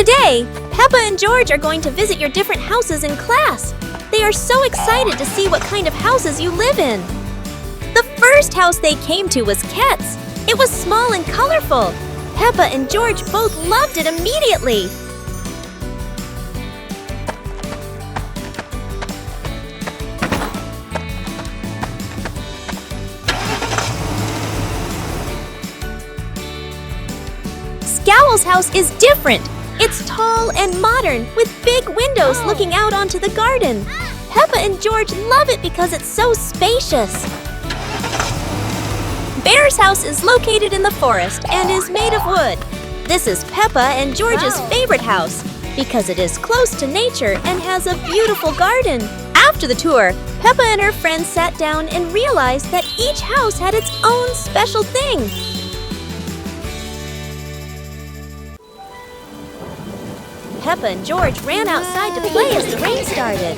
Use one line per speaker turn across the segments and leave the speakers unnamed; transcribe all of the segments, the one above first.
Today, Peppa and George are going to visit your different houses in class. They are so excited to see what kind of houses you live in. The first house they came to was Ket's. It was small and colorful. Peppa and George both loved it immediately. Scowl's house is different. It's tall and modern, with big windows looking out onto the garden. Peppa and George love it because it's so spacious. Bear's house is located in the forest and is made of wood. This is Peppa and George's favorite house because it is close to nature and has a beautiful garden. After the tour, Peppa and her friends sat down and realized that each house had its own special thing. Peppa and George ran outside to play as the rain started.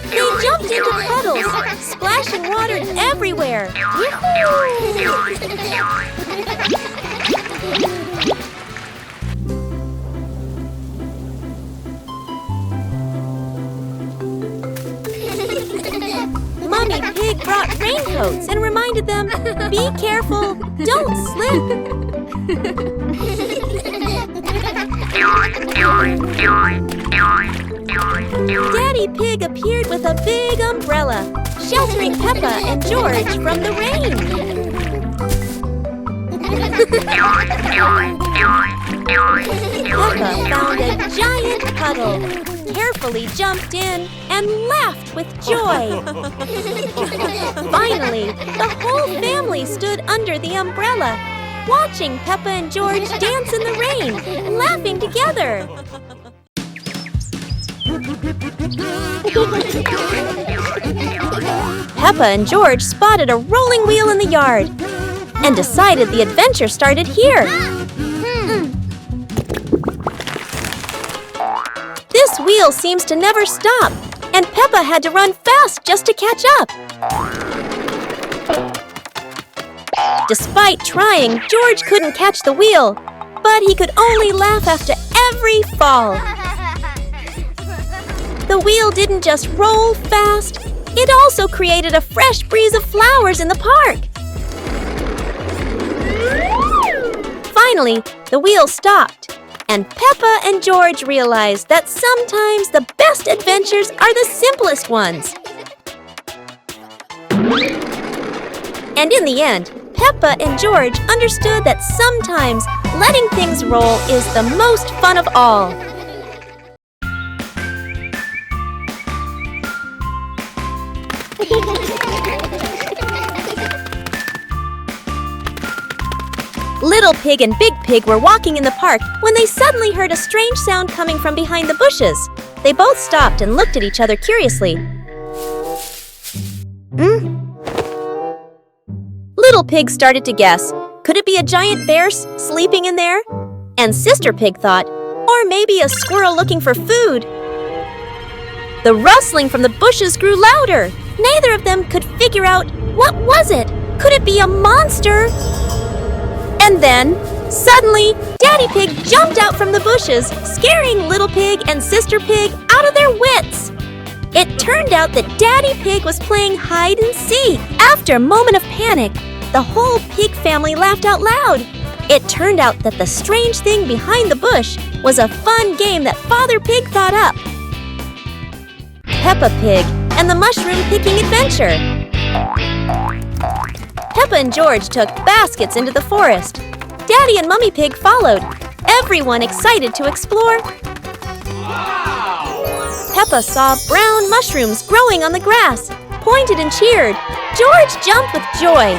They jumped into puddles, splashing water everywhere. Mommy Pig brought raincoats and reminded them, "Be careful, don't slip." Daddy Pig appeared with a big umbrella, sheltering Peppa and George from the rain. Peppa found a giant puddle, carefully jumped in, and laughed with joy. Finally, the whole family stood under the umbrella, watching Peppa and George dance in the rain, laughing together. Peppa and George spotted a rolling wheel in the yard and decided the adventure started here. This wheel seems to never stop, and Peppa had to run fast just to catch up. Despite trying, George couldn't catch the wheel, but he could only laugh after every fall. The wheel didn't just roll fast, it also created a fresh breeze of flowers in the park. Finally, the wheel stopped, and Peppa and George realized that sometimes the best adventures are the simplest ones. And in the end, Peppa and George understood that sometimes letting things roll is the most fun of all. Little Pig and Big Pig were walking in the park when they suddenly heard a strange sound coming from behind the bushes. They both stopped and looked at each other curiously. Little Pig started to guess. Could it be a giant bear sleeping in there? And Sister Pig thought, or maybe a squirrel looking for food. The rustling from the bushes grew louder. Neither of them could figure out, what was it? Could it be a monster? And then, suddenly, Daddy Pig jumped out from the bushes, scaring Little Pig and Sister Pig out of their wits. It turned out that Daddy Pig was playing hide and seek. After a moment of panic, the whole pig family laughed out loud. It turned out that the strange thing behind the bush was a fun game that Father Pig thought up. Peppa Pig and the Mushroom Picking Adventure. Peppa and George took baskets into the forest. Daddy and Mummy Pig followed, everyone excited to explore. Wow! Peppa saw brown mushrooms growing on the grass, pointed and cheered. George jumped with joy.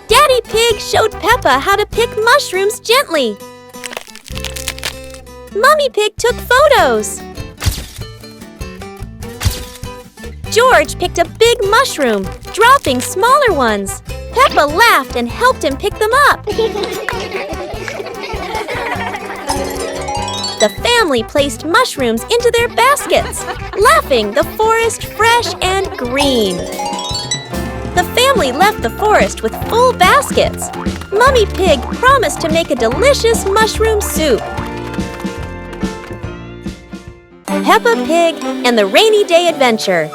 Daddy Pig showed Peppa how to pick mushrooms gently. Mummy Pig took photos. George picked a big mushroom, dropping smaller ones. Peppa laughed and helped him pick them up. The family placed mushrooms into their baskets, laughing, the forest fresh and green. The family left the forest with full baskets. Mummy Pig promised to make a delicious mushroom soup. Peppa Pig and the Rainy Day Adventure.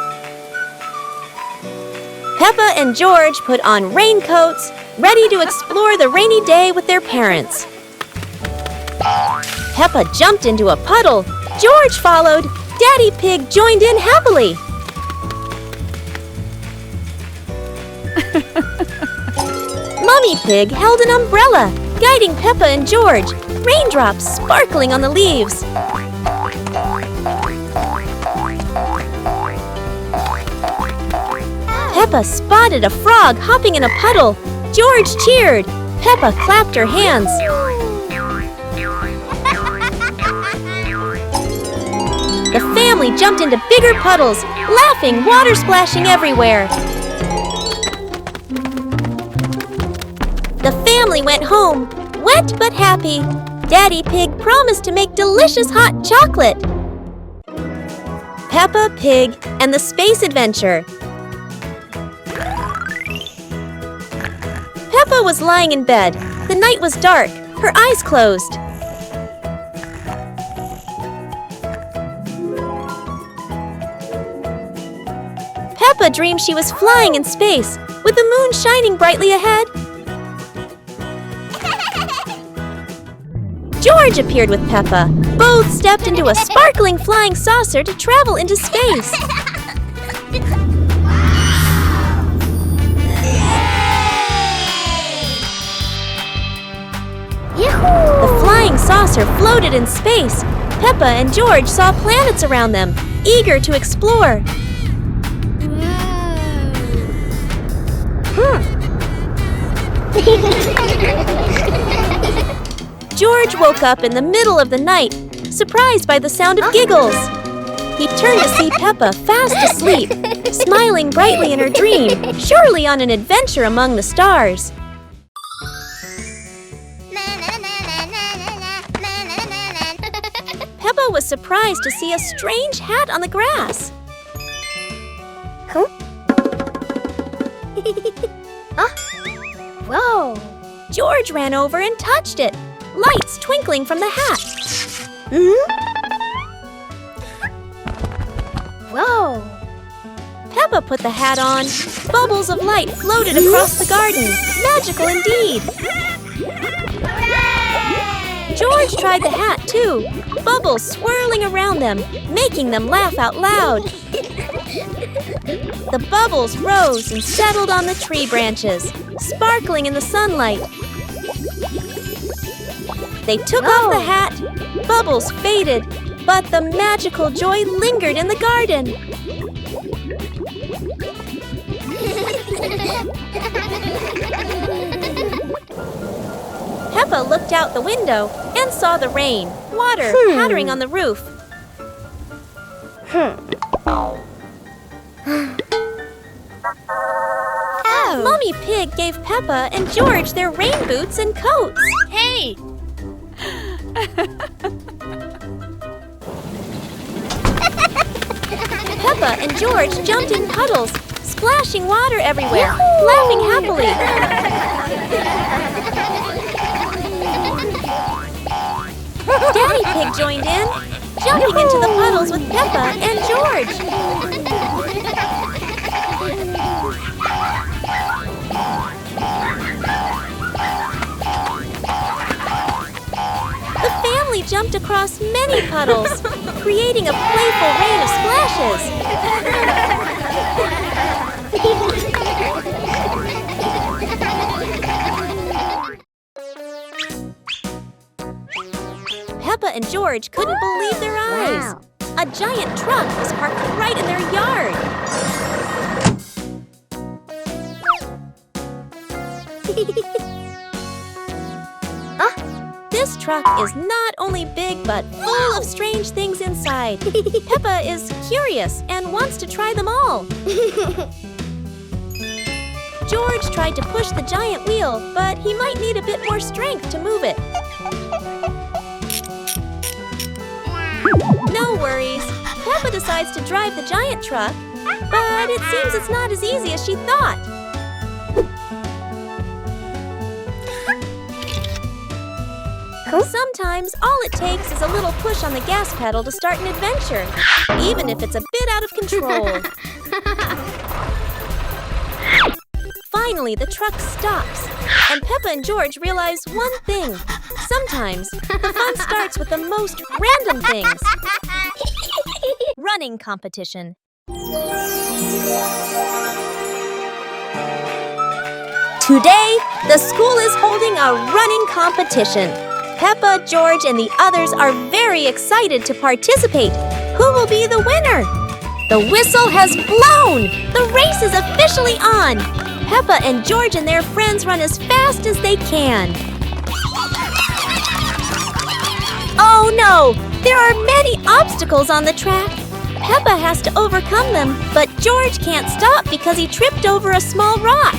Peppa and George put on raincoats, ready to explore the rainy day with their parents. Peppa jumped into a puddle. George followed. Daddy Pig joined in happily. Mummy Pig held an umbrella, guiding Peppa and George, raindrops sparkling on the leaves. Peppa spotted a frog hopping in a puddle. George cheered. Peppa clapped her hands. The family jumped into bigger puddles, laughing, water splashing everywhere. The family went home, wet but happy. Daddy Pig promised to make delicious hot chocolate. Peppa Pig and the Space Adventure. Peppa was lying in bed. The night was dark, her eyes closed. Peppa dreamed she was flying in space, with the moon shining brightly ahead. George appeared with Peppa. Both stepped into a sparkling flying saucer to travel into space. The flying saucer floated in space. Peppa and George saw planets around them, eager to explore. George woke up in the middle of the night, surprised by the sound of giggles. He turned to see Peppa fast asleep, smiling brightly in her dream, surely on an adventure among the stars. Peppa was surprised to see a strange hat on the grass.
Whoa!
George ran over and touched it, lights twinkling from the hat.
Whoa!
Peppa put the hat on. Bubbles of light floated across the garden. Magical indeed. George tried the hat too, bubbles swirling around them, making them laugh out loud. The bubbles rose and settled on the tree branches, sparkling in the sunlight. They took off the hat, bubbles faded, but the magical joy lingered in the garden. Peppa looked out the window and saw the rain, water pattering on the roof. Mummy Pig gave Peppa and George their rain boots and coats.
Hey!
Peppa and George jumped in puddles, splashing water everywhere, laughing happily. Daddy Pig joined in, jumping into the puddles with Peppa and George. The family jumped across many puddles, creating a playful rain of splashes. Peppa and George couldn't believe their eyes.
Wow.
A giant truck was parked right in their yard. This truck is not only big but full of strange things inside. Peppa is curious and wants to try them all. George tried to push the giant wheel, but he might need a bit more strength to move it. No worries. Peppa decides to drive the giant truck, but it seems it's not as easy as she thought. Sometimes all it takes is a little push on the gas pedal to start an adventure, even if it's a bit out of control. Finally, the truck stops, and Peppa and George realize one thing. Sometimes, the fun starts with the most random things. Running competition. Today, the school is holding a running competition. Peppa, George, and the others are very excited to participate. Who will be the winner? The whistle has blown! The race is officially on! Peppa and George and their friends run as fast as they can. Oh no! There are many obstacles on the track. Peppa has to overcome them, but George can't stop because he tripped over a small rock.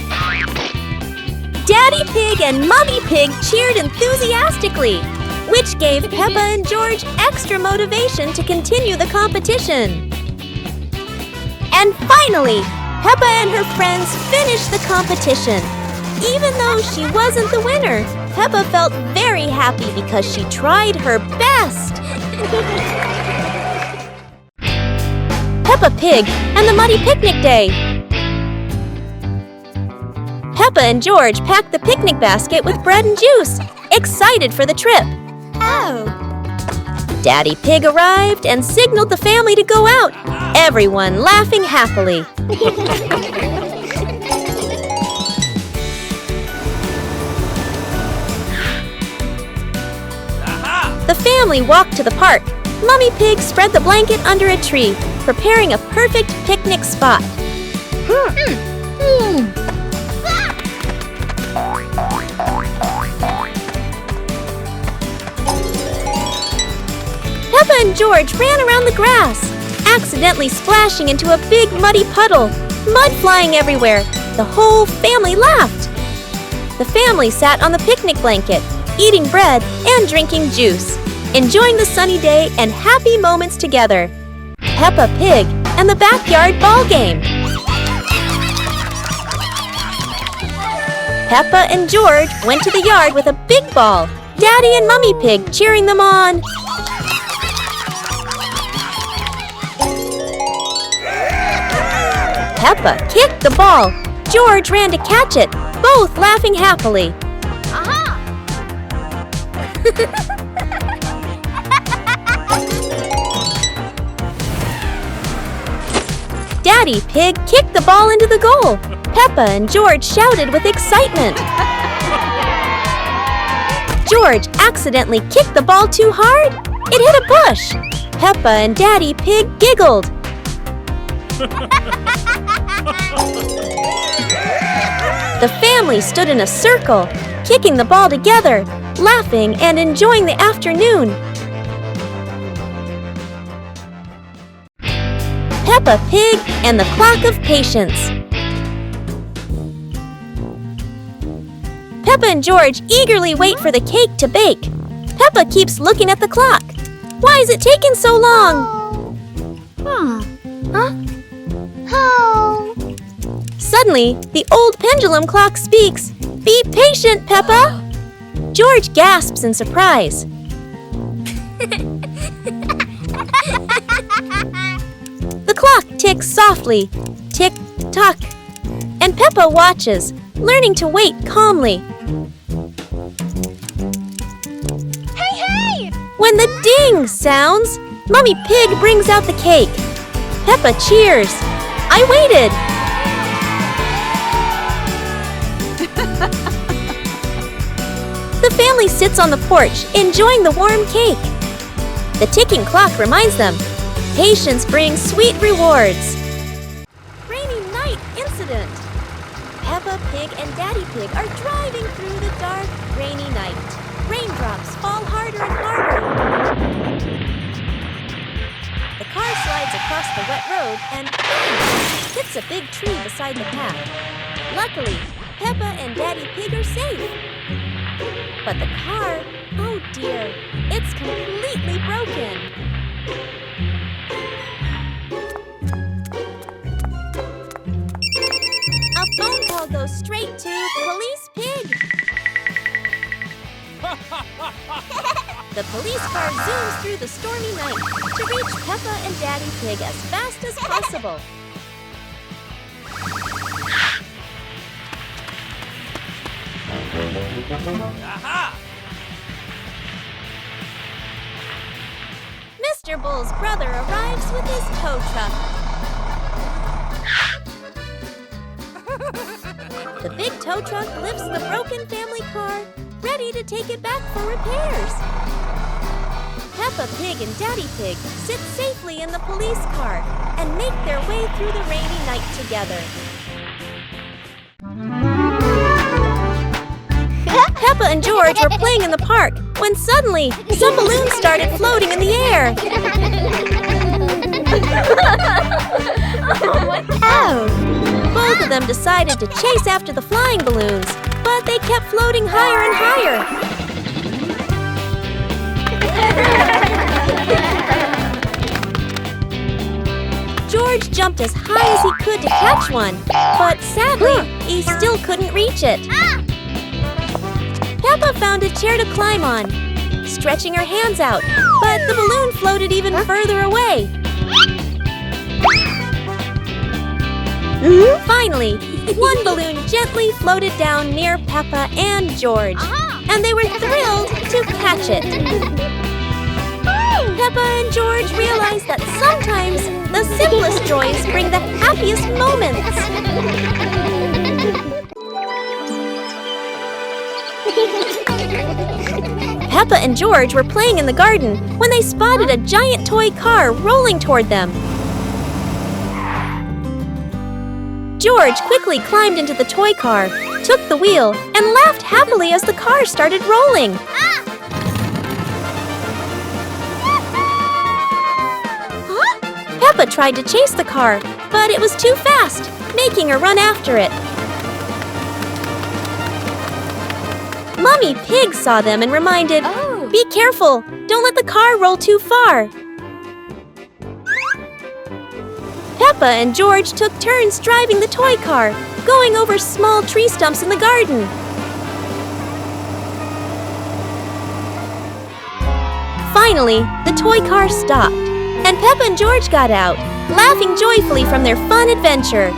Daddy Pig and Mummy Pig cheered enthusiastically, which gave Peppa and George extra motivation to continue the competition. And finally, Peppa and her friends finished the competition. Even though she wasn't the winner, Peppa felt very happy because she tried her best. Peppa Pig and the Muddy Picnic Day. Peppa and George packed the picnic basket with bread and juice, excited for the trip.
Oh!
Daddy Pig arrived and signaled the family to go out, everyone laughing happily. The family walked to the park. Mummy Pig spread the blanket under a tree, preparing a perfect picnic spot. Peppa and George ran around the grass, accidentally splashing into a big muddy puddle, mud flying everywhere. The whole family laughed. The family sat on the picnic blanket, eating bread and drinking juice, enjoying the sunny day and happy moments together. Peppa Pig and the backyard ball game. Peppa and George went to the yard with a big ball, Daddy and Mummy Pig cheering them on. Peppa kicked the ball. George ran to catch it, both laughing happily.
Aha!
Daddy Pig kicked the ball into the goal. Peppa and George shouted with excitement. George accidentally kicked the ball too hard. It hit a bush. Peppa and Daddy Pig giggled. The family stood in a circle, kicking the ball together, laughing and enjoying the afternoon. Peppa Pig and the Clock of Patience. Peppa and George eagerly wait for the cake to bake. Peppa keeps looking at the clock. Why is it taking so long?
Huh?
Oh. Suddenly, the old pendulum clock speaks. Be patient, Peppa! George gasps in surprise. The clock ticks softly, tick-tock, and Peppa watches, learning to wait calmly.
Hey!
When the ding sounds, Mummy Pig brings out the cake. Peppa cheers. I waited. The family sits on the porch, enjoying the warm cake. The ticking clock reminds them, patience brings sweet rewards. Rainy night incident. Peppa Pig and Daddy Pig are driving through the dark, rainy night. Raindrops fall harder and harder. The car slides across the wet road and hits a big tree beside the path. Luckily, Peppa and Daddy Pig are safe. But the car, oh dear, it's completely broken. A phone call goes straight to Police Pig. The police car zooms through the stormy night to reach Peppa and Daddy Pig as fast as possible.
Aha!
Mr. Bull's brother arrives with his tow truck. The big tow truck lifts the broken family car, ready to take it back for repairs. Peppa Pig and Daddy Pig sit safely in the police car and make their way through the rainy night together. Peppa and George were playing in the park when suddenly some balloons started floating in the air.
Oh!
Both of them decided to chase after the flying balloons, but they kept floating higher and higher. George jumped as high as he could to catch one, but sadly, he still couldn't reach it. Peppa found a chair to climb on, stretching her hands out, but the balloon floated even further away. Finally, one balloon gently floated down near Peppa and George, and they were thrilled to catch it. Peppa and George realized that sometimes the simplest joys bring the happiest moments. Peppa and George were playing in the garden when they spotted a giant toy car rolling toward them. George quickly climbed into the toy car, took the wheel, and laughed happily as the car started rolling. Peppa tried to chase the car, but it was too fast, making her run after it. Mummy Pig saw them and reminded, "Be careful, don't let the car roll too far." Peppa and George took turns driving the toy car, going over small tree stumps in the garden. Finally, the toy car stopped, and Peppa and George got out, laughing joyfully from their fun adventure.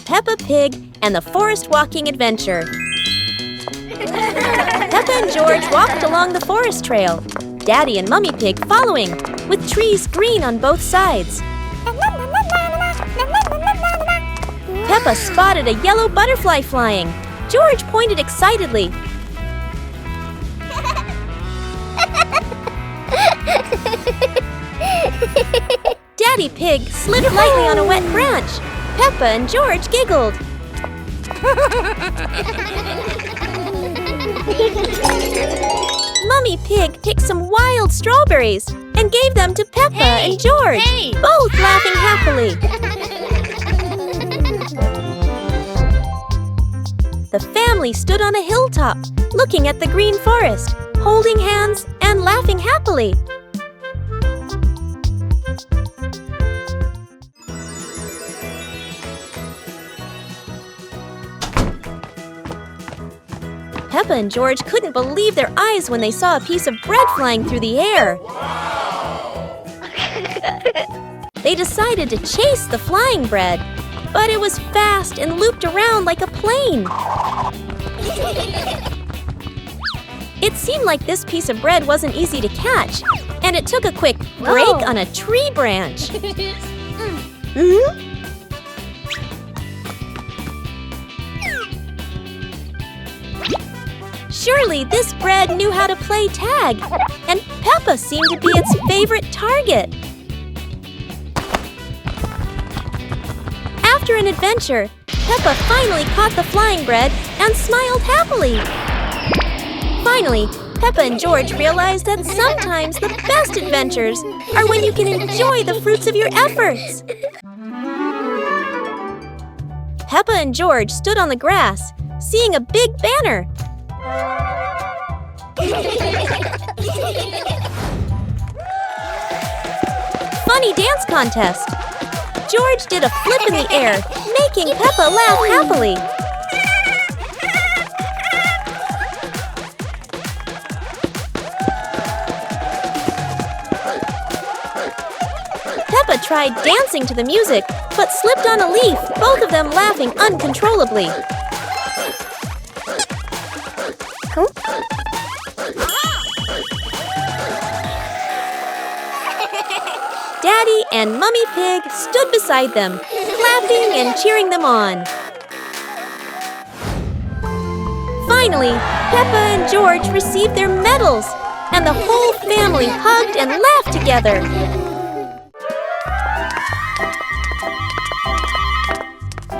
Peppa Pig and the Forest Walking Adventure. Peppa and George walked along the forest trail, Daddy and Mummy Pig following, with trees green on both sides. Peppa spotted a yellow butterfly flying. George pointed excitedly. Daddy Pig slid lightly on a wet branch. Peppa and George giggled. Mummy Pig picked some wild strawberries and gave them to Peppa and George, both laughing happily. The family stood on a hilltop, looking at the green forest, holding hands and laughing happily. Peppa and George couldn't believe their eyes when they saw a piece of bread flying through the air. They decided to chase the flying bread, but it was fast and looped around like a plane. It seemed like this piece of bread wasn't easy to catch, and it took a quick break on a tree branch. Surely this bread knew how to play tag, and Peppa seemed to be its favorite target. After an adventure, Peppa finally caught the flying bread and smiled happily. Finally, Peppa and George realized that sometimes the best adventures are when you can enjoy the fruits of your efforts. Peppa and George stood on the grass, seeing a big banner. Funny dance contest. George did a flip in the air, making Peppa laugh happily. Peppa tried dancing to the music, but slipped on a leaf, both of them laughing uncontrollably. Daddy and Mummy Pig stood beside them, clapping and cheering them on. Finally, Peppa and George received their medals, and the whole family hugged and laughed together.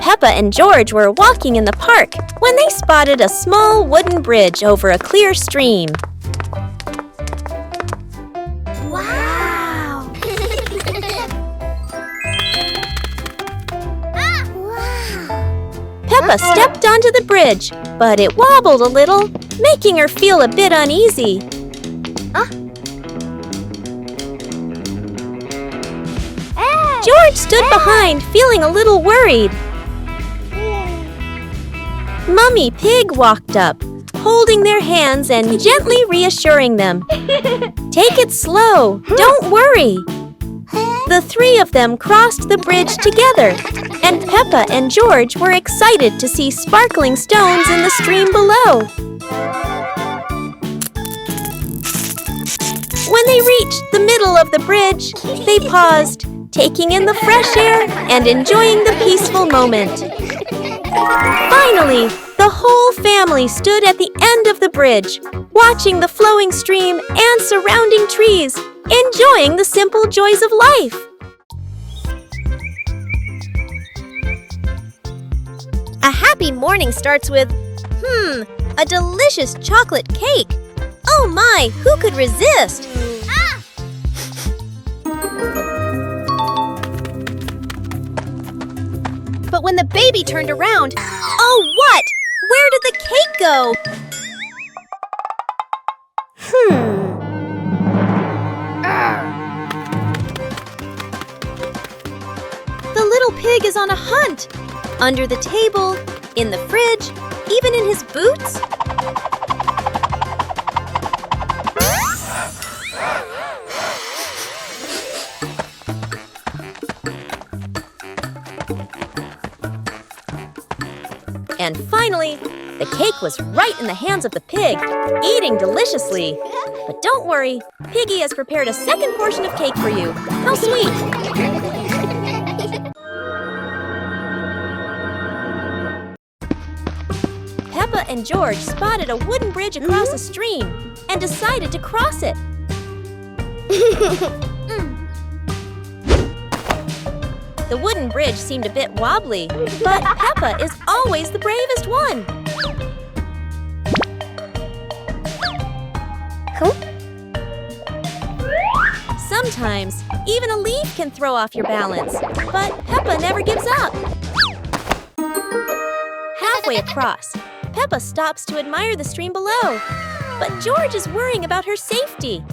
Peppa and George were walking in the park when they spotted a small wooden bridge over a clear stream.
Wow!
Peppa stepped onto the bridge, but it wobbled a little, making her feel a bit uneasy. George stood behind, feeling a little worried. Mummy Pig walked up, holding their hands and gently reassuring them. Take it slow, don't worry. The three of them crossed the bridge together, and Peppa and George were excited to see sparkling stones in the stream below. When they reached the middle of the bridge, they paused, taking in the fresh air and enjoying the peaceful moment. Finally, the whole family stood at the end of the bridge, watching the flowing stream and surrounding trees, enjoying the simple joys of life. A happy morning starts with, a delicious chocolate cake. Oh my, who could resist? But when the baby turned around, oh what? Where did the cake go? The little pig is on a hunt. Under the table, in the fridge, even in his boots. And finally, the cake was right in the hands of the pig, eating deliciously. But don't worry, Piggy has prepared a second portion of cake for you. How sweet! Peppa and George spotted a wooden bridge across a stream and decided to cross it. The wooden bridge seemed a bit wobbly, but Peppa is always the bravest one. Sometimes, even a leaf can throw off your balance, but Peppa never gives up. Halfway across, Peppa stops to admire the stream below, but George is worrying about her safety.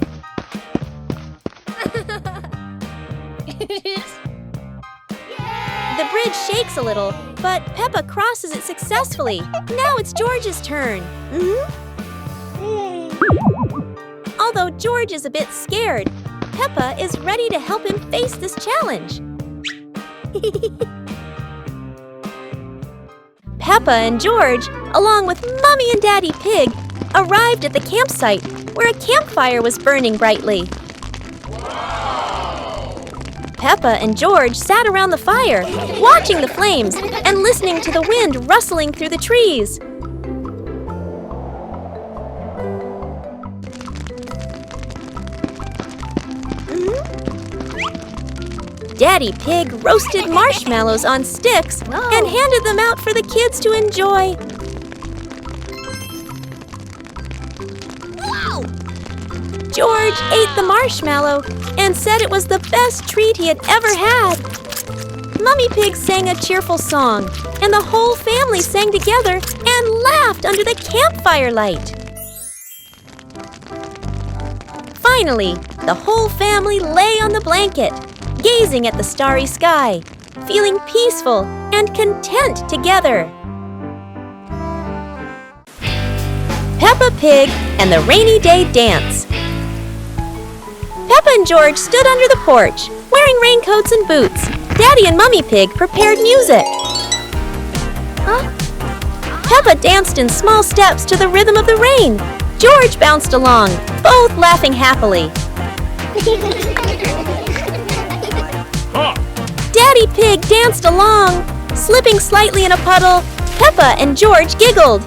The bridge shakes a little, but Peppa crosses it successfully. Now it's George's turn. Although George is a bit scared, Peppa is ready to help him face this challenge. Peppa and George, along with Mummy and Daddy Pig, arrived at the campsite where a campfire was burning brightly. Peppa and George sat around the fire, watching the flames and listening to the wind rustling through the trees. Daddy Pig roasted marshmallows on sticks and handed them out for the kids to enjoy. George ate the marshmallow and said it was the best treat he had ever had. Mummy Pig sang a cheerful song, and the whole family sang together and laughed under the campfire light. Finally, the whole family lay on the blanket, gazing at the starry sky, feeling peaceful and content together. Peppa Pig and the Rainy Day Dance. Peppa and George stood under the porch, wearing raincoats and boots. Daddy and Mummy Pig prepared music. Peppa danced in small steps to the rhythm of the rain. George bounced along, both laughing happily. Daddy Pig danced along, slipping slightly in a puddle. Peppa and George giggled.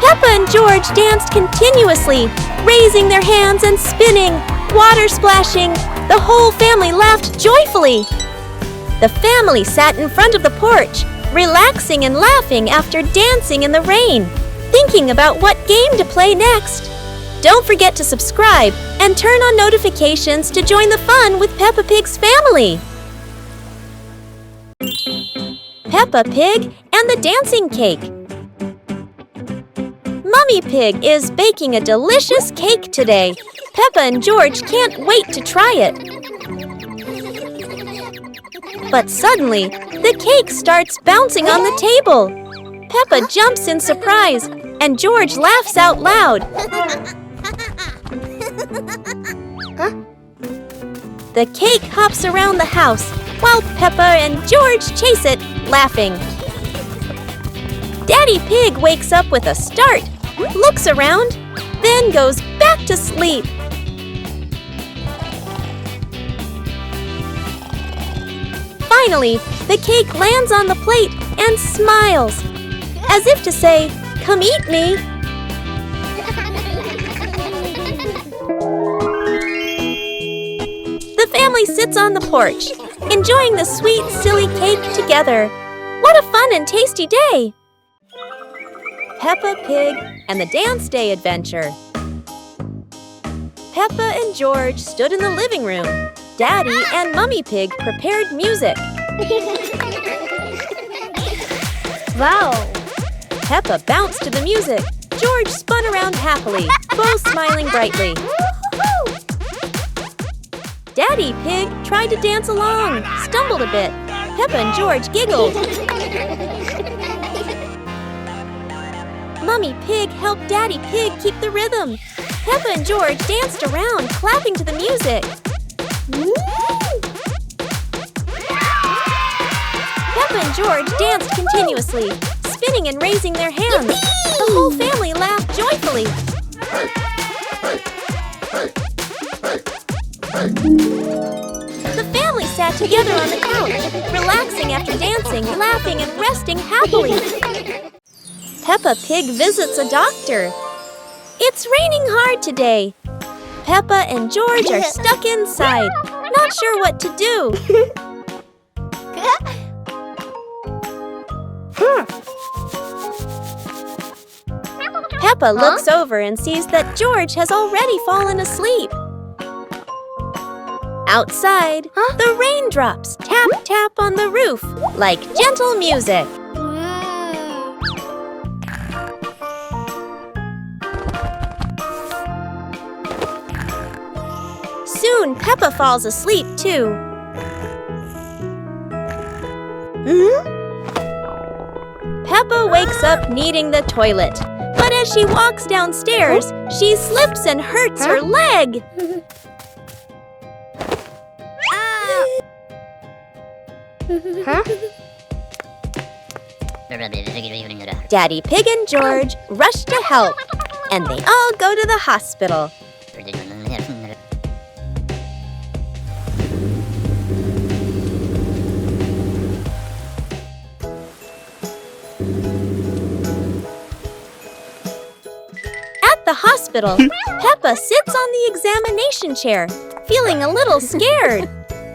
Peppa and George danced continuously, raising their hands and spinning, water splashing. The whole family laughed joyfully. The family sat in front of the porch, relaxing and laughing after dancing in the rain, thinking about what game to play next. Don't forget to subscribe and turn on notifications to join the fun with Peppa Pig's family. Peppa Pig and the Dancing Cake. Mummy Pig is baking a delicious cake today. Peppa and George can't wait to try it. But suddenly, the cake starts bouncing on the table. Peppa jumps in surprise, and George laughs out loud. The cake hops around the house, while Peppa and George chase it, laughing. Daddy Pig wakes up with a start, looks around, then goes back to sleep. Finally, the cake lands on the plate and smiles, as if to say, "Come eat me." The family sits on the porch, enjoying the sweet, silly cake together. What a fun and tasty day! Peppa Pig and the Dance Day Adventure. Peppa and George stood in the living room. Daddy and Mummy Pig prepared music.
Wow!
Peppa bounced to the music. George spun around happily, both smiling brightly. Daddy Pig tried to dance along, stumbled a bit. Peppa and George giggled. Mummy Pig helped Daddy Pig keep the rhythm. Peppa and George danced around, clapping to the music. Peppa and George danced continuously, spinning and raising their hands. The whole family laughed joyfully. The family sat together on the couch, relaxing after dancing, laughing, and resting happily. Peppa Pig visits a doctor. It's raining hard today. Peppa and George are stuck inside, not sure what to do. Peppa looks over and sees that George has already fallen asleep. Outside, the raindrops tap tap on the roof like gentle music. Soon, Peppa falls asleep too. Peppa wakes up needing the toilet, but as she walks downstairs, she slips and hurts her leg. Daddy Pig and George rush to help, and they all go to the hospital. At the hospital, Peppa sits on the examination chair, feeling a little scared.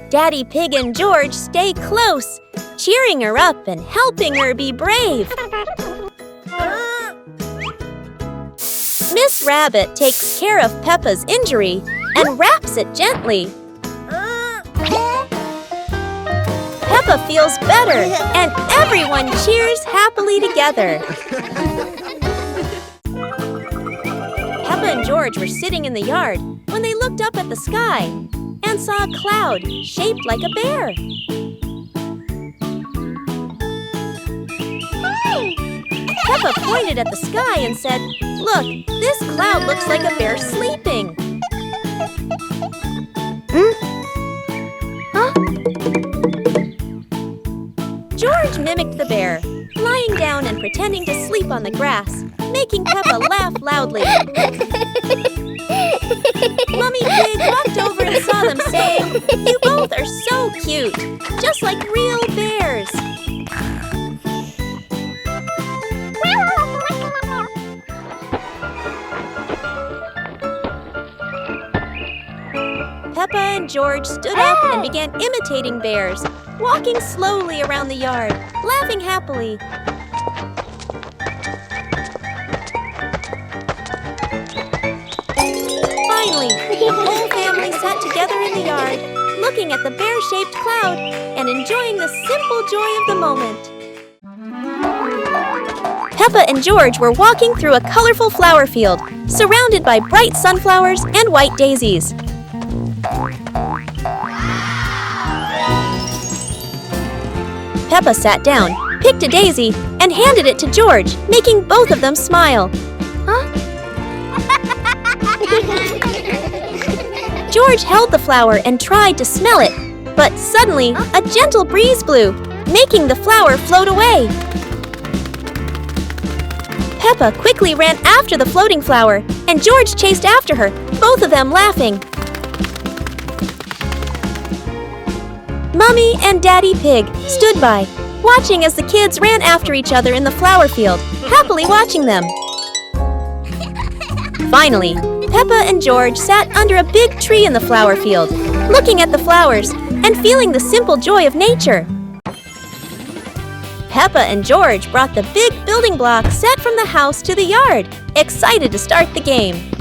Daddy Pig and George stay close, cheering her up and helping her be brave. Miss Rabbit takes care of Peppa's injury and wraps it gently. Peppa feels better, and everyone cheers happily together. Peppa and George were sitting in the yard when they looked up at the sky and saw a cloud shaped like a bear. Peppa pointed at the sky and said, "Look, this cloud looks like a bear sleeping."
Huh?
George mimicked the bear, lying down and pretending to sleep on the grass, making Peppa laugh loudly. Mummy Pig walked over and saw them, saying, "You both are so cute, just like real bears." Peppa and George stood up and began imitating bears, walking slowly around the yard, laughing happily. Finally, the whole family sat together in the yard, looking at the bear-shaped cloud and enjoying the simple joy of the moment. Peppa and George were walking through a colorful flower field, surrounded by bright sunflowers and white daisies. Peppa sat down, picked a daisy, and handed it to George, making both of them smile. George held the flower and tried to smell it, but suddenly a gentle breeze blew, making the flower float away. Peppa quickly ran after the floating flower, and George chased after her, both of them laughing. Mummy and Daddy Pig stood by, watching as the kids ran after each other in the flower field, happily watching them. Finally, Peppa and George sat under a big tree in the flower field, looking at the flowers and feeling the simple joy of nature. Peppa and George brought the big building block set from the house to the yard, excited to start the game.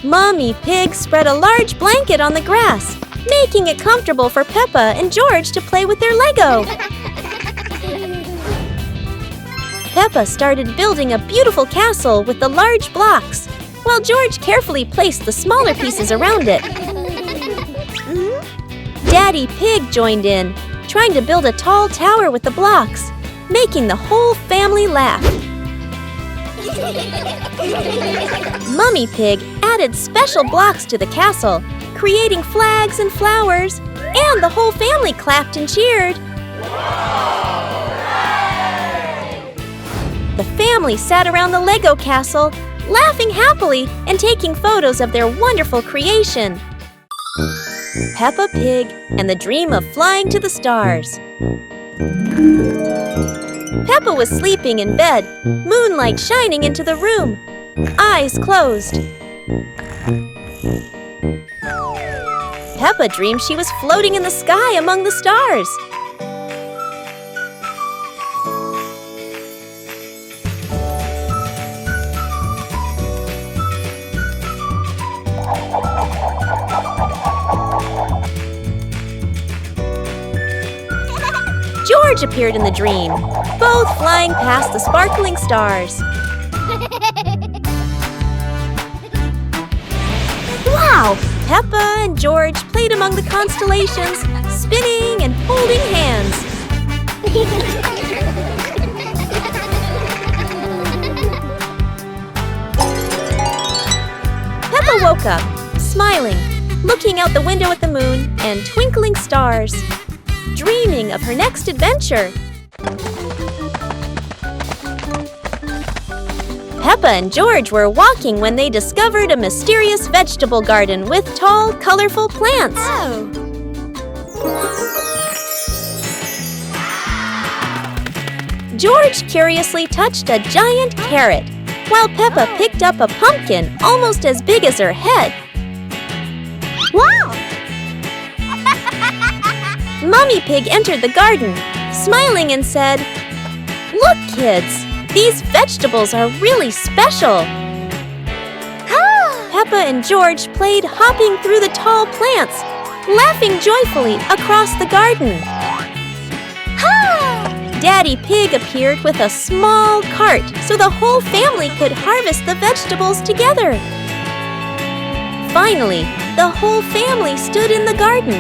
Mummy Pig spread a large blanket on the grass, making it comfortable for Peppa and George to play with their Lego. Peppa started building a beautiful castle with the large blocks, while George carefully placed the smaller pieces around it. Daddy Pig joined in, trying to build a tall tower with the blocks, making the whole family laugh. Mummy Pig added special blocks to the castle, creating flags and flowers, and the whole family clapped and cheered. The family sat around the Lego castle, laughing happily and taking photos of their wonderful creation. Peppa Pig and the Dream of Flying to the Stars. Peppa was sleeping in bed, moonlight shining into the room, eyes closed. Peppa dreamed she was floating in the sky among the stars. George appeared in the dream, both flying past the sparkling stars. Wow! Peppa and George played among the constellations, spinning and holding hands. Peppa woke up, smiling, looking out the window at the moon and twinkling stars, dreaming of her next adventure. Peppa and George were walking when they discovered a mysterious vegetable garden with tall, colorful plants. George curiously touched a giant carrot, while Peppa picked up a pumpkin almost as big as her head.
Wow!
Mummy Pig entered the garden, smiling and said, "Look, kids, these vegetables are really special." Peppa and George played hopping through the tall plants, laughing joyfully across the garden. Daddy Pig appeared with a small cart so the whole family could harvest the vegetables together. Finally, the whole family stood in the garden,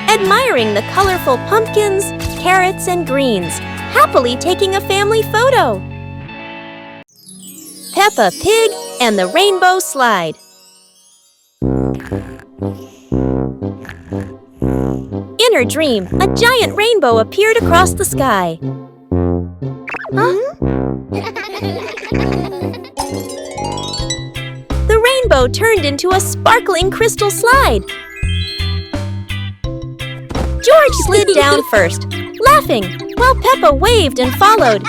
admiring the colorful pumpkins, carrots, and greens, happily taking a family photo. Peppa Pig and the Rainbow Slide. In her dream, a giant rainbow appeared across the sky. The rainbow turned into a sparkling crystal slide. George slid down first, laughing, while Peppa waved and followed.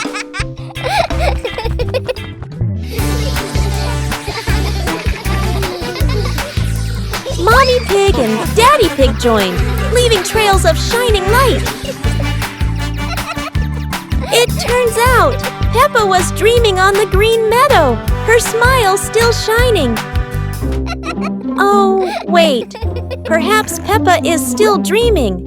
Mommy Pig and Daddy Pig joined, leaving trails of shining light. It turns out, Peppa was dreaming on the green meadow, her smile still shining. Oh, wait. Perhaps Peppa is still dreaming.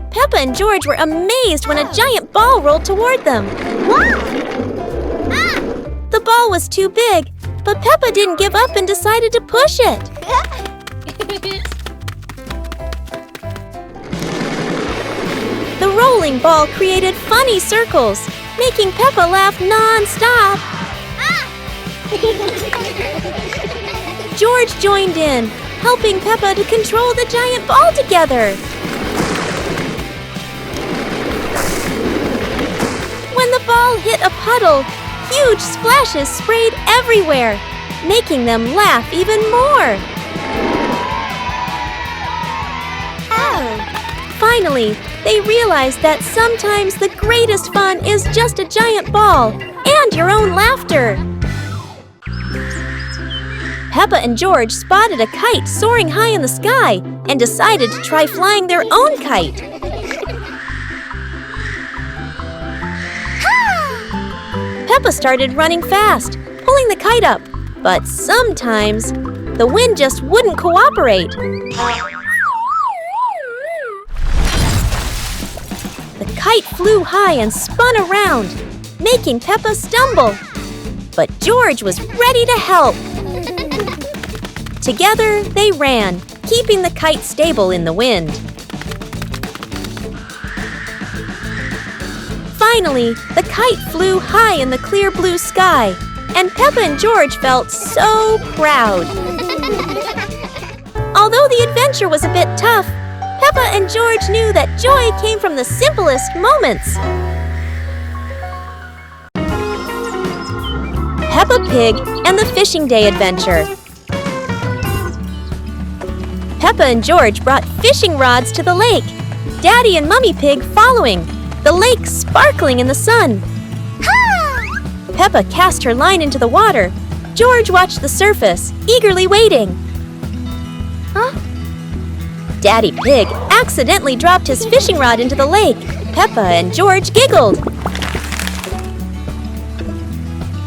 Peppa and George were amazed when a giant ball rolled toward them. The ball was too big, but Peppa didn't give up and decided to push it. The rolling ball created funny circles, making Peppa laugh non-stop. George joined in, helping Peppa to control the giant ball together. When the ball hit a puddle, huge splashes sprayed everywhere, making them laugh even more. Finally, they realized that sometimes the greatest fun is just a giant ball and your own laughter. Peppa and George spotted a kite soaring high in the sky and decided to try flying their own kite. Peppa started running fast, pulling the kite up, but sometimes the wind just wouldn't cooperate. The kite flew high and spun around, making Peppa stumble. But George was ready to help. Together, they ran, keeping the kite stable in the wind. Finally, the kite flew high in the clear blue sky, and Peppa and George felt so proud. Although the adventure was a bit tough, Peppa and George knew that joy came from the simplest moments. Peppa Pig and the Fishing Day Adventure. Peppa and George brought fishing rods to the lake, Daddy and Mummy Pig following, the lake sparkling in the sun. Peppa cast her line into the water. George watched the surface, eagerly waiting. Daddy Pig accidentally dropped his fishing rod into the lake. Peppa and George giggled.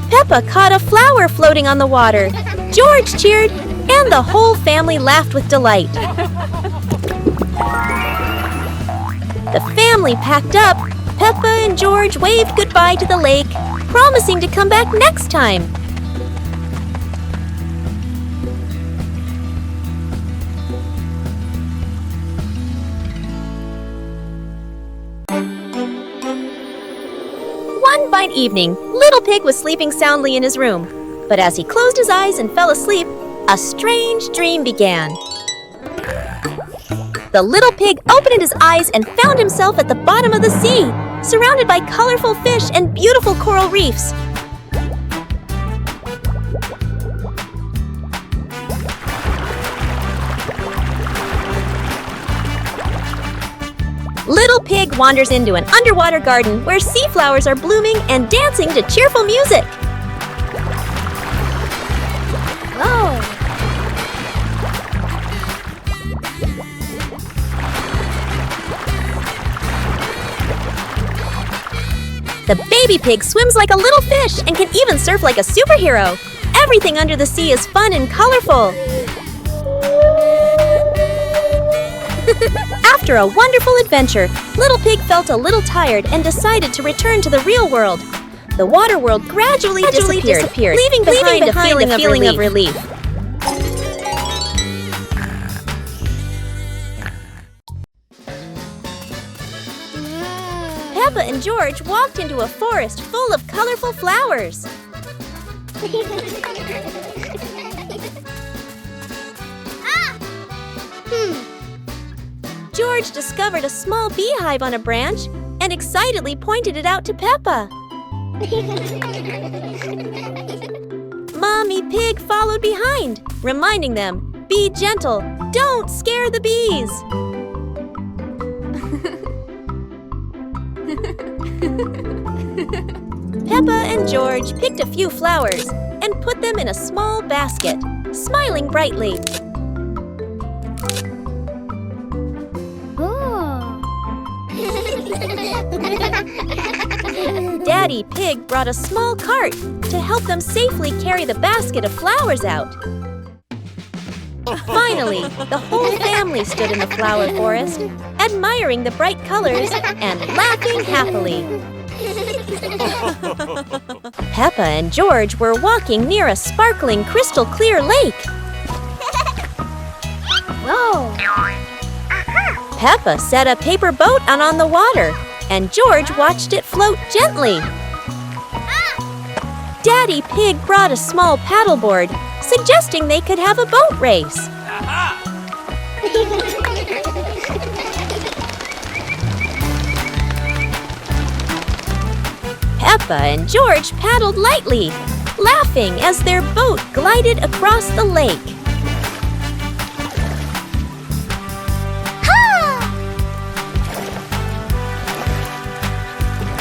Peppa caught a flower floating on the water. George cheered, and the whole family laughed with delight. The family packed up. Peppa and George waved goodbye to the lake, promising to come back next time. One fine evening, Little Pig was sleeping soundly in his room. But as he closed his eyes and fell asleep, a strange dream began. The little pig opened his eyes and found himself at the bottom of the sea, surrounded by colorful fish and beautiful coral reefs. Little Pig wanders into an underwater garden where sea flowers are blooming and dancing to cheerful music. The baby pig swims like a little fish and can even surf like a superhero. Everything under the sea is fun and colorful. After a wonderful adventure, Little Pig felt a little tired and decided to return to the real world. The water world gradually disappeared, leaving behind a feeling of relief. Peppa and George walked into a forest full of colorful flowers. George discovered a small beehive on a branch and excitedly pointed it out to Peppa. Mommy Pig followed behind, reminding them, "Be gentle, don't scare the bees." Peppa and George picked a few flowers and put them in a small basket, smiling brightly. Daddy Pig brought a small cart to help them safely carry the basket of flowers out. Finally, the whole family stood in the flower forest, admiring the bright colors and laughing happily. Peppa and George were walking near a sparkling crystal-clear lake.
Whoa!
Peppa set a paper boat out on the water, and George watched it float gently. Daddy Pig brought a small paddleboard, suggesting they could have a boat race. Peppa and George paddled lightly, laughing as their boat glided across the lake.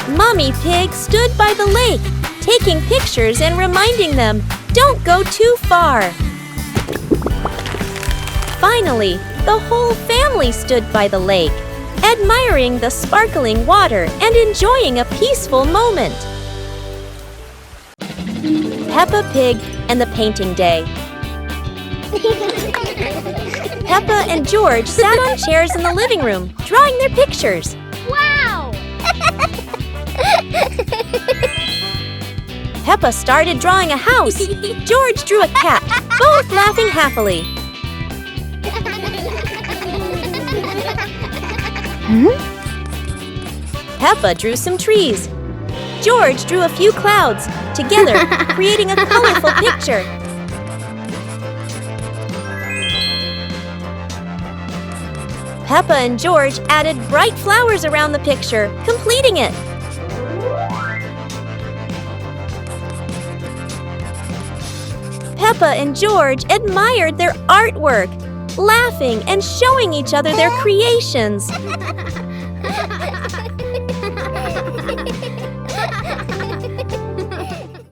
Mommy Pig stood by the lake, taking pictures and reminding them, "Don't go too far." Finally, the whole family stood by the lake, admiring the sparkling water and enjoying a peaceful moment. Peppa Pig and the Painting Day. Peppa and George sat on chairs in the living room, drawing their pictures.
Wow!
Peppa started drawing a house. George drew a cat, both laughing happily. Peppa drew some trees. George drew a few clouds, together creating a colorful picture. Peppa and George added bright flowers around the picture, completing it. Peppa and George admired their artwork, laughing and showing each other their creations.